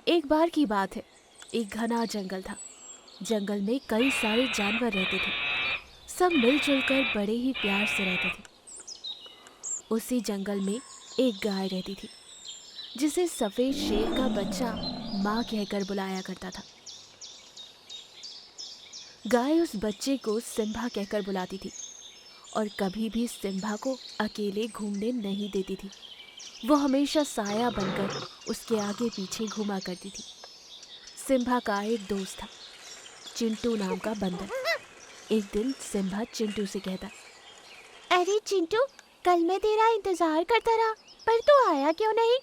एक बार की बात है, एक घना जंगल था। जंगल में कई सारे जानवर रहते थे। सब मिलजुल कर बड़े ही प्यार से रहते थे। उसी जंगल में एक गाय रहती थी, जिसे सफेद शेर का बच्चा माँ कहकर बुलाया करता था। गाय उस बच्चे को सिम्बा कहकर बुलाती थी और कभी भी सिम्बा को अकेले घूमने नहीं देती थी। वो हमेशा साया बनकर उसके आगे पीछे घूमा करती थी। सिम्बा का एक दोस्त था, चिंटू नाम का बंदर। एक दिन सिम्बा चिंटू से कहता, अरे चिंटू, कल मैं तेरा इंतजार करता रहा, पर तू आया क्यों नहीं?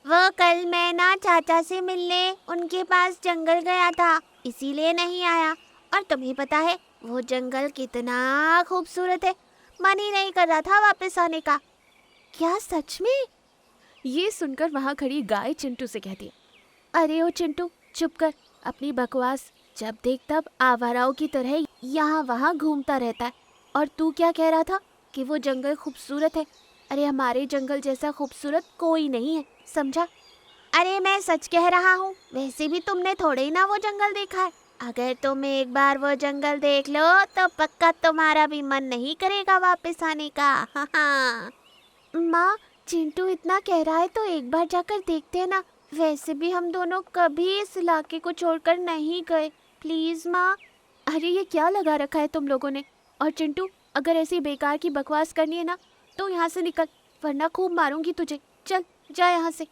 वो कल मैं ना चाचा से मिलने उनके पास जंगल गया था, इसीलिए नहीं आया। और तुम्हें पता है वो जंगल कितना खूबसूरत है, मन ही नहीं कर रहा था वापस आने का। क्या सच में? ये सुनकर वहां खड़ी गाय चिंटू से कहती है, अरे ओ चिंटू, चुप कर अपनी बकवास। जब देख तब आवाराओं की तरह यहाँ वहाँ घूमता रहता है। और तू क्या कह रहा था कि वो जंगल खूबसूरत है? अरे हमारे जंगल जैसा खूबसूरत कोई नहीं है, समझा? अरे मैं सच कह रहा हूँ, वैसे भी तुमने थोड़े ही ना वो जंगल देखा है। अगर तुम एक बार वो जंगल देख लो तो पक्का तुम्हारा भी मन नहीं करेगा वापस आने का। हाँ। माँ, चिंटू इतना कह रहा है तो एक बार जाकर देखते हैं ना। वैसे भी हम दोनों कभी इस इलाके को छोड़कर नहीं गए। प्लीज माँ। अरे ये क्या लगा रखा है तुम लोगों ने? और चिंटू, अगर ऐसी बेकार की बकवास करनी है ना तो यहाँ से निकल, वरना खूब मारूंगी तुझे। चल जा यहाँ से।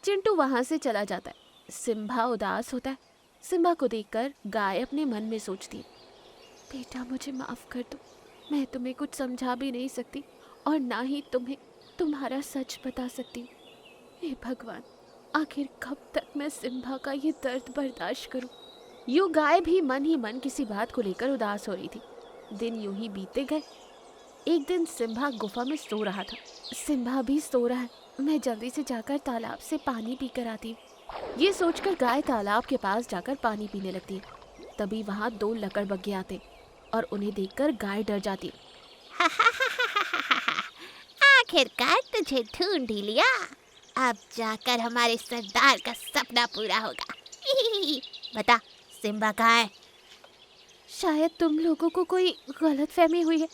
चिंटू वहाँ से चला जाता है। सिम्बा उदास होता है। सिम्बा को देखकर गाय अपने मन में सोचती है, बेटा मुझे माफ़ कर दो, मैं तुम्हें कुछ समझा भी नहीं सकती और ना ही तुम्हें तुम्हारा सच बता सकती हूँ। हे भगवान, आखिर कब तक मैं सिम्बा का ये दर्द बर्दाश्त करूँ? यूँ गाय भी मन ही मन किसी बात को लेकर उदास हो रही थी। दिन यूं ही बीतते गए। एक दिन सिम्बा गुफा में सो रहा था। सिम्बा भी सो रहा है, मैं जल्दी से जाकर तालाब से पानी पीकर आती हूँ। ये सोचकर गाय तालाब के पास जाकर पानी पीने लगती है। तभी वहाँ दो लकड़बग्घे आते और उन्हें देखकर गाय डर जाती है। आखिरकार तुझे ढूंढ ही लिया। अब जाकर हमारे सरदार का सपना पूरा होगा। बता, सिम्बा कहाँ है? शायद तुम लोगों को कोई गलतफहमी हुई है।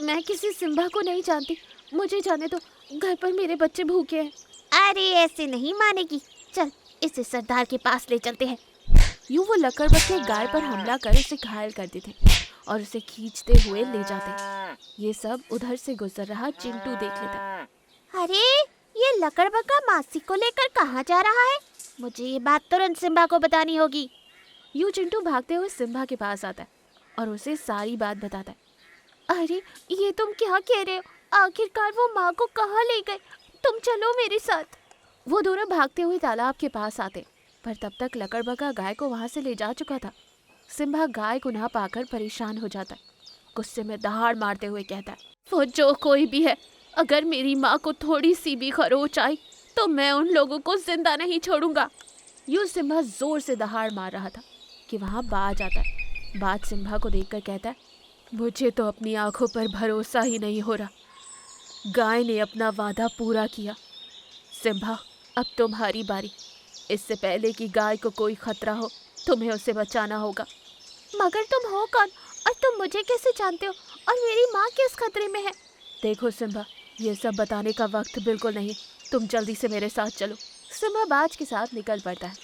मैं किसी सिम्बा को नहीं जानती, मुझे जाने दो। घर पर मेरे बच्चे भूखे हैं। अरे ऐसे नहीं मानेगी, चल इसे सरदार के पास ले चलते हैं। यूं वो लकड़बग्घे गाय पर हमला कर उसे घायल करते थे और उसे खींचते हुए ले जाते। ये सब उधर से गुजर रहा चिंटू देख लेता। अरे ये लकड़बग्घा मासी को लेकर कहाँ जा रहा है? मुझे ये बात तुरंत सिम्बा को बतानी होगी। यूं चिंटू भागते हुए सिम्बा के पास आता है और उसे सारी बात बताता है। अरे ये तुम क्या कह रहे हो? आखिरकार वो माँ को कहाँ ले गए? तुम चलो मेरे साथ। वो दोनों भागते हुए तालाब के पास आते, पर तब तक लकड़बग्घा गाय को वहां से ले जा चुका था। सिम्बा गाय को ना पाकर परेशान हो जाता है। गुस्से में दहाड़ मारते हुए कहता है, वो जो कोई भी है, अगर मेरी माँ को थोड़ी सी भी खरोच आई तो मैं उन लोगों को जिंदा नहीं छोड़ूंगा। यूं सिम्बा जोर से दहाड़ मार रहा था कि वहाँ बाज आता है। बाज सिम्बा को देखकर कहता है, मुझे तो अपनी आंखों पर भरोसा ही नहीं हो रहा। गाय ने अपना वादा पूरा किया। सिम्बा, अब तुम्हारी बारी। इससे पहले कि गाय को कोई खतरा हो, तुम्हें उसे बचाना होगा। मगर तुम हो कौन और तुम मुझे कैसे जानते हो और मेरी माँ किस खतरे में है? देखो सिम्बा, ये सब बताने का वक्त बिल्कुल नहीं। तुम जल्दी से मेरे साथ चलो। सिम्बा बाज के साथ निकल पड़ता है।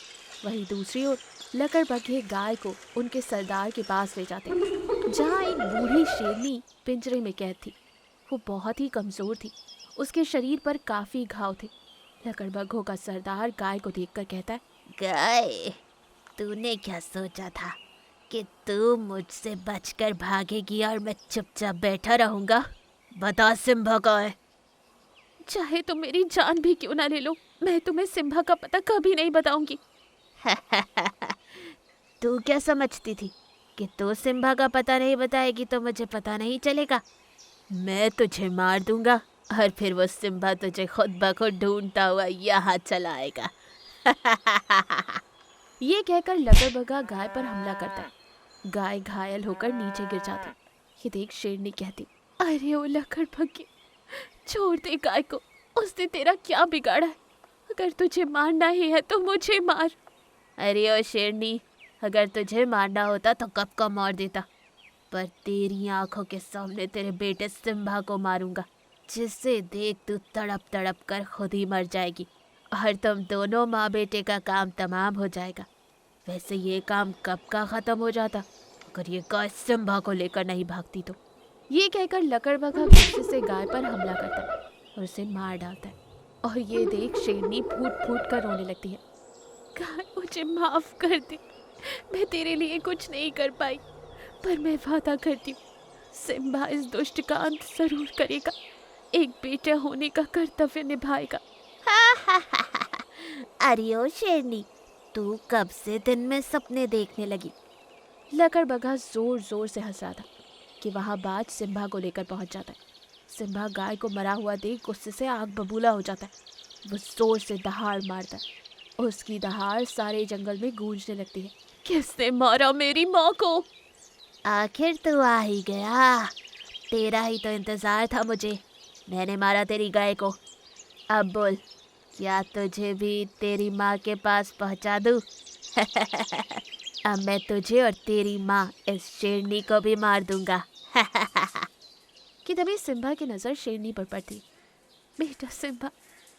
वहीं दूसरी ओर लकड़बग्घे गाय को उनके सरदार के पास ले जाते हैं, जहाँ एक बूढ़ी शेरनी पिंजरे में कैद थी। वो बहुत ही कमजोर थी, उसके शरीर पर काफी घाव थे। लकड़बग्घों का सरदार गाय को देखकर कहता है, गाय, तूने क्या सोचा था कि तू मुझसे बचकर भागेगी और मैं चुपचाप बैठा रहूंगा? बता, सिम्बा कहाँ है? चाहे तुम मेरी जान भी क्यों ना ले लो, मैं तुम्हें सिम्बा का पता कभी नहीं बताऊंगी। तू क्या समझती थी कि तू सिम्बा का पता नहीं बताएगी तो मुझे पता नहीं चलेगा? मैं तुझे मार दूंगा और फिर वो सिम्बा तुझे खुद ब खुद ढूंढता हुआ यहाँ चला आएगा। ये कहकर लकड़बग्घा गाय पर हमला करता है। गाय घायल होकर नीचे गिर जाती। ये देख शेरनी कहती, अरे ओ लकड़बग्घे, छोड़ दे गाय को, उसने तेरा क्या बिगाड़ा है? अगर तुझे मारना ही है तो मुझे मार। अरे ओ शेरनी, अगर तुझे मारना होता तो कब का मार देता, पर तेरी आंखों के सामने तेरे बेटे सिम्बा को मारूंगा, जिसे देख तू तड़प तड़प कर खुद ही मर जाएगी और तुम दोनों माँ बेटे का काम तमाम हो जाएगा। वैसे ये काम कब का खत्म हो जाता अगर ये गाय सिम्बा को लेकर नहीं भागती तो। ये कहकर लकड़बग्घा गुस्से से गाय पर हमला करता है और उसे मार डालता है। और ये देख शेरनी फूट फूट कर रोने लगती है। गाय, मुझे माफ कर दे, मैं तेरे लिए कुछ नहीं कर पाई, पर मैं वादा करती हूँ सिम्बा इस दुष्ट का अंत जरूर करेगा, एक बेटा होने का कर्तव्य निभाएगा। अरे ओ शेरनी, तू कब से दिन में सपने देखने लगी? लकड़बग्घा जोर जोर से हंस रहा था कि वहाँ बाज सिम्बा को लेकर पहुँच जाता है। सिम्बा गाय को मरा हुआ देख गुस्से से आग बबूला हो जाता है। वो जोर से दहाड़ मारता है। उसकी दहाड़ सारे जंगल में गूंजने लगती है। किसने मारा मेरी माँ को? आखिर तू आ ही गया, तेरा ही तो इंतजार था मुझे। मैंने मारा तेरी गाय को। अब बोल, क्या तुझे भी तेरी माँ के पास पहुँचा दूँ? अब मैं तुझे और तेरी माँ इस शेरनी को भी मार दूंगा। कि तभी सिम्बा की नज़र शेरनी पर पड़ती। बेटा सिम्बा,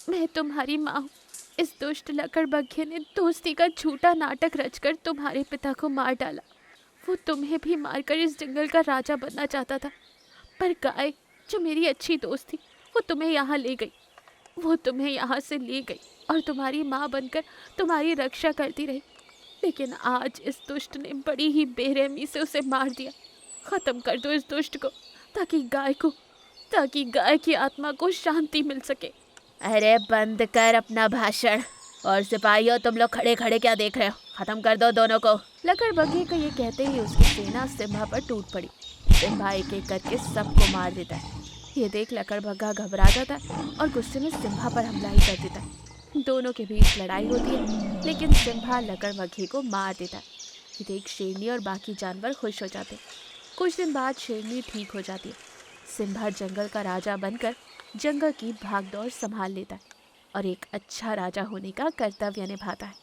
मैं तुम्हारी माँ हूँ। इस दुष्ट लकड़बग्घे ने दोस्ती का झूठा नाटक रचकर तुम्हारे पिता को मार डाला। वो तुम्हें भी मारकर इस जंगल का राजा बनना चाहता था, पर गाय जो मेरी अच्छी दोस्त थी वो तुम्हें यहाँ ले गई। वो तुम्हें यहाँ से ले गई और तुम्हारी माँ बनकर तुम्हारी रक्षा करती रही, लेकिन आज इस दुष्ट ने बड़ी ही बेरहमी से उसे मार दिया। ख़त्म कर दो इस दुष्ट को, ताकि गाय की आत्मा को शांति मिल सके। अरे बंद कर अपना भाषण, और सिपाहियों तुम लोग खड़े खड़े क्या देख रहे हो? खत्म कर दो दोनों को। लकड़बग्घे को ये कहते ही उसकी सेना सिम्बा पर टूट पड़ी। सिम्बा एक एक करके सबको मार देता है। ये देख लकड़बग्घा घबरा जाता है और गुस्से में सिम्बा पर हमला ही कर देता है। दोनों के बीच लड़ाई होती है, लेकिन सिम्बा लकड़बग्घे को मार देता है। ये देख शेरनी और बाकी जानवर खुश हो जाते हैं। कुछ दिन बाद शेरनी ठीक हो जाती है। सिम्बा जंगल का राजा बनकर जंगल की भागदौड़ संभाल लेता है और एक अच्छा राजा होने का कर्तव्य निभाता है।